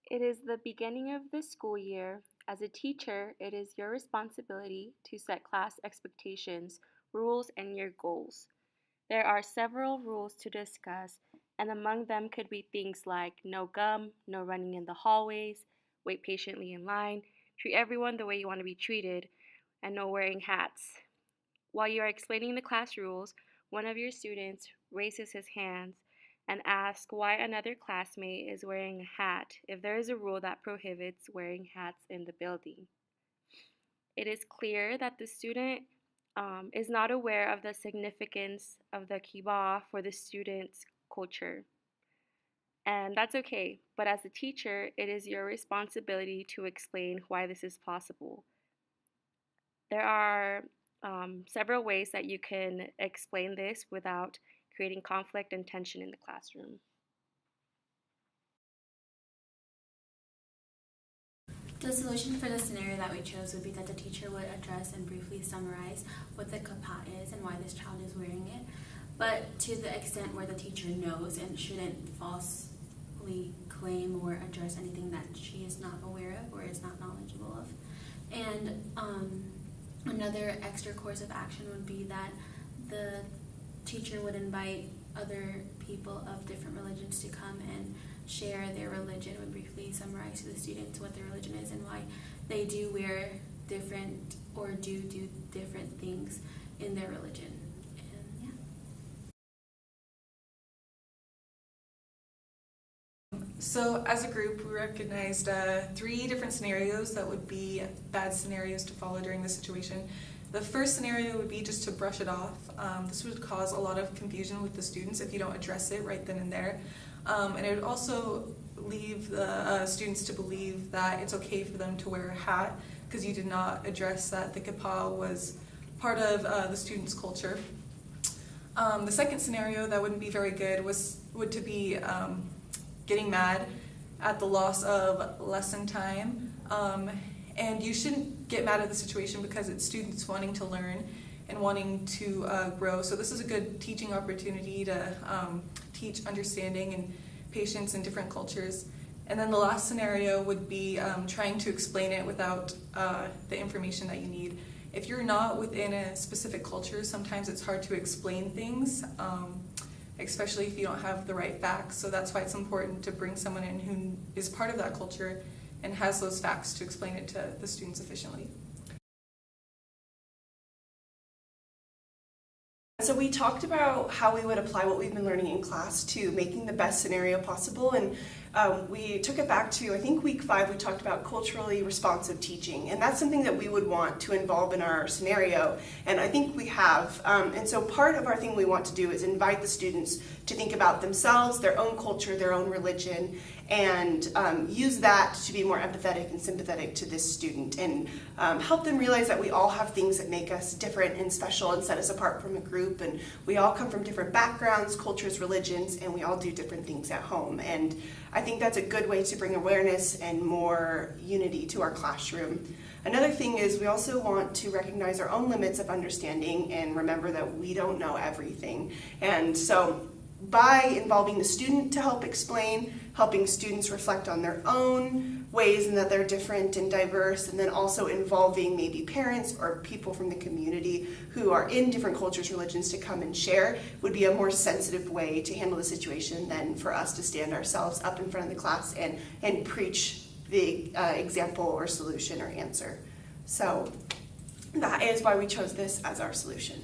It is the beginning of the school year. As a teacher, it is your responsibility to set class expectations, rules, and your goals. There are several rules to discuss, and among them could be things like no gum, no running in the hallways, wait patiently in line, treat everyone the way you want to be treated, and no wearing hats. While you are explaining the class rules, one of your students raises his hands and asks why another classmate is wearing a hat if there is a rule that prohibits wearing hats in the building. It is clear that the student is not aware of the significance of the kibbah for the student's culture. And that's okay, but as a teacher, it is your responsibility to explain why this is possible. There are several ways that you can explain this without creating conflict and tension in the classroom. The solution for the scenario that we chose would be that the teacher would address and briefly summarize what the kippah is and why this child is wearing it, but to the extent where the teacher knows and shouldn't falsely claim or address anything that she is not aware of or is not knowledgeable of. And another extra course of action would be that the teacher would invite other people of different religions to come and share their religion, would briefly summarize to the students what their religion is and why they do wear different or do different things in their religion. And yeah. So as a group, we recognized 3 different scenarios that would be bad scenarios to follow during this situation. The first scenario would be just to brush it off. This would cause a lot of confusion with the students if you don't address it right then and there. And it would also leave the students to believe that it's okay for them to wear a hat because you did not address that the kippah was part of the students' culture. The second scenario that wouldn't be very good would to be getting mad at the loss of lesson time. And you shouldn't get mad at the situation because it's students wanting to learn and wanting to grow. So this is a good teaching opportunity to teach understanding and patience in different cultures. And then the last scenario would be trying to explain it without the information that you need. If you're not within a specific culture, sometimes it's hard to explain things, especially if you don't have the right facts. So that's why it's important to bring someone in who is part of that culture and has those facts to explain it to the students efficiently. So we talked about how we would apply what we've been learning in class to making the best scenario possible, and we took it back to, I think, week 5. We talked about culturally responsive teaching, and that's something that we would want to involve in our scenario, and I think we have. And so part of our thing we want to do is invite the students to think about themselves, their own culture, their own religion, and use that to be more empathetic and sympathetic to this student, and help them realize that we all have things that make us different and special and set us apart from a group, and we all come from different backgrounds, cultures, religions, and we all do different things at home. And I think that's a good way to bring awareness and more unity to our classroom. Another thing is we also want to recognize our own limits of understanding and remember that we don't know everything. And so by involving the student to help explain, helping students reflect on their own ways and that they're different and diverse, and then also involving maybe parents or people from the community who are in different cultures, religions to come and share would be a more sensitive way to handle the situation than for us to stand ourselves up in front of the class and preach the example or solution or answer. So that is why we chose this as our solution.